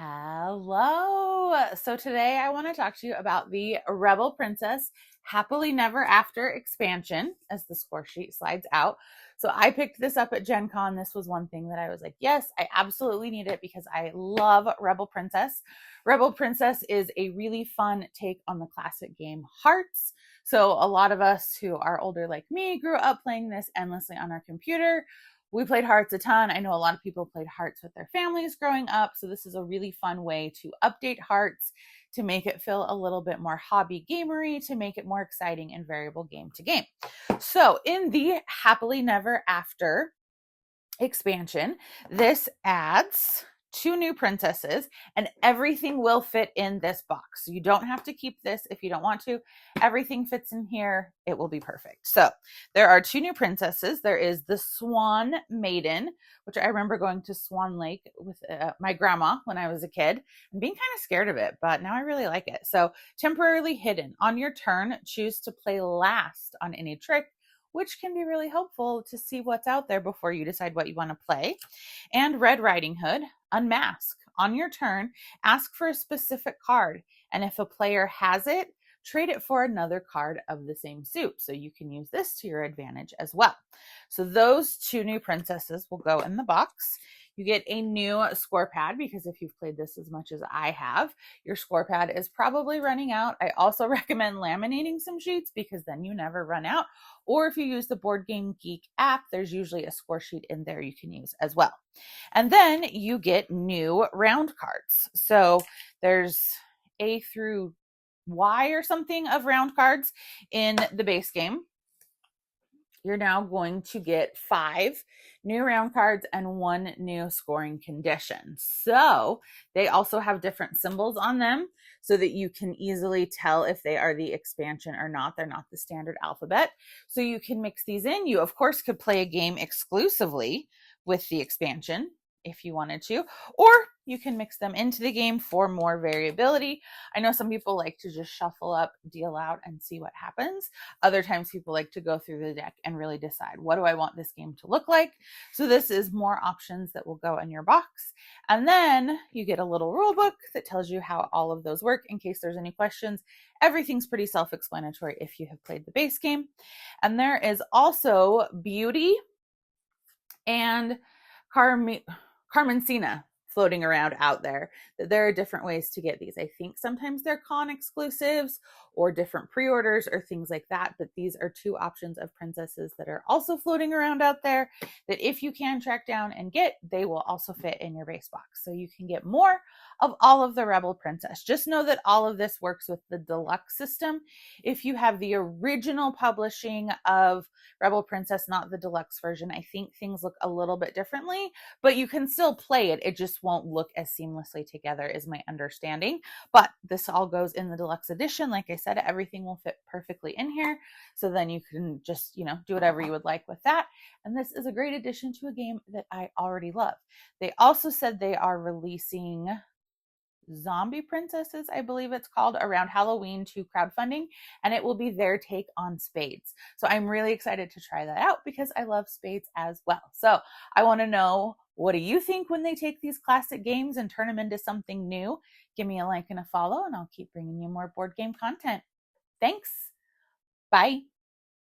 Hello. So today I want to talk to you about the Rebel Princess Happily Never After expansion as the score sheet slides out. So I picked this up at Gen Con. This was one thing that I was like, yes, I absolutely need it because I love Rebel Princess. Rebel Princess is a really fun take on the classic game Hearts. So a lot of us who are older like me grew up playing this endlessly on our computer. We played Hearts a ton. I know a lot of people played Hearts with their families growing up. So this is a really fun way to update Hearts, to make it feel a little bit more hobby gamery, to make it more exciting and variable game to game. So in the Happily Never After expansion, this adds 2 new princesses, and everything will fit in this box. So you don't have to keep this if you don't want to. Everything fits in here. It will be perfect. So there are 2 new princesses. There is the Swan Maiden, which I remember going to Swan Lake with my grandma when I was a kid and being kind of scared of it, but now I really like it. So temporarily hidden. On your turn, choose to play last on any trick, which can be really helpful to see what's out there before you decide what you want to play. And Red Riding Hood, unmask. On your turn, ask for a specific card, and if a player has it, trade it for another card of the same suit. So you can use this to your advantage as well. So those 2 new princesses will go in the box. You get a new score pad because if you've played this as much as I have, your score pad is probably running out. I also recommend laminating some sheets because then you never run out. Or if you use the Board Game Geek app, there's usually a score sheet in there you can use as well. And then you get new round cards. So there's A through Y or something of round cards in the base game. You're now going to get 5 new round cards and 1 new scoring condition. So they also have different symbols on them so that you can easily tell if they are the expansion or not. They're not the standard alphabet. So you can mix these in. You, of course, could play a game exclusively with the expansion if you wanted to, or you can mix them into the game for more variability. I know some people like to just shuffle up, deal out, and see what happens. Other times people like to go through the deck and really decide, what do I want this game to look like? So this is more options that will go in your box. And then you get a little rule book that tells you how all of those work in case there's any questions. Everything's pretty self-explanatory if you have played the base game. And there is Beauty and Carmencina floating around out there. There are different ways to get these. I think sometimes they're con exclusives or different pre-orders or things like that, but these are 2 options of princesses that are also floating around out there that if you can track down and get, they will also fit in your base box. So you can get more of all of the Rebel Princess. Just know that all of this works with the deluxe system. If you have the original publishing of Rebel Princess, not the deluxe version, I think things look a little bit differently, but you can still play it. It just won't look as seamlessly together is my understanding. But this all goes in the deluxe edition. Like I said, everything will fit perfectly in here. So then you can just, do whatever you would like with that. And this is a great addition to a game that I already love. They also said they are releasing Zombie Princesses, I believe it's called, around Halloween to crowdfunding, and it will be their take on spades. So I'm really excited to try that out because I love spades as well. So I want to know, what do you think when they take these classic games and turn them into something new? Give me a like and a follow, and I'll keep bringing you more board game content. Thanks. Bye.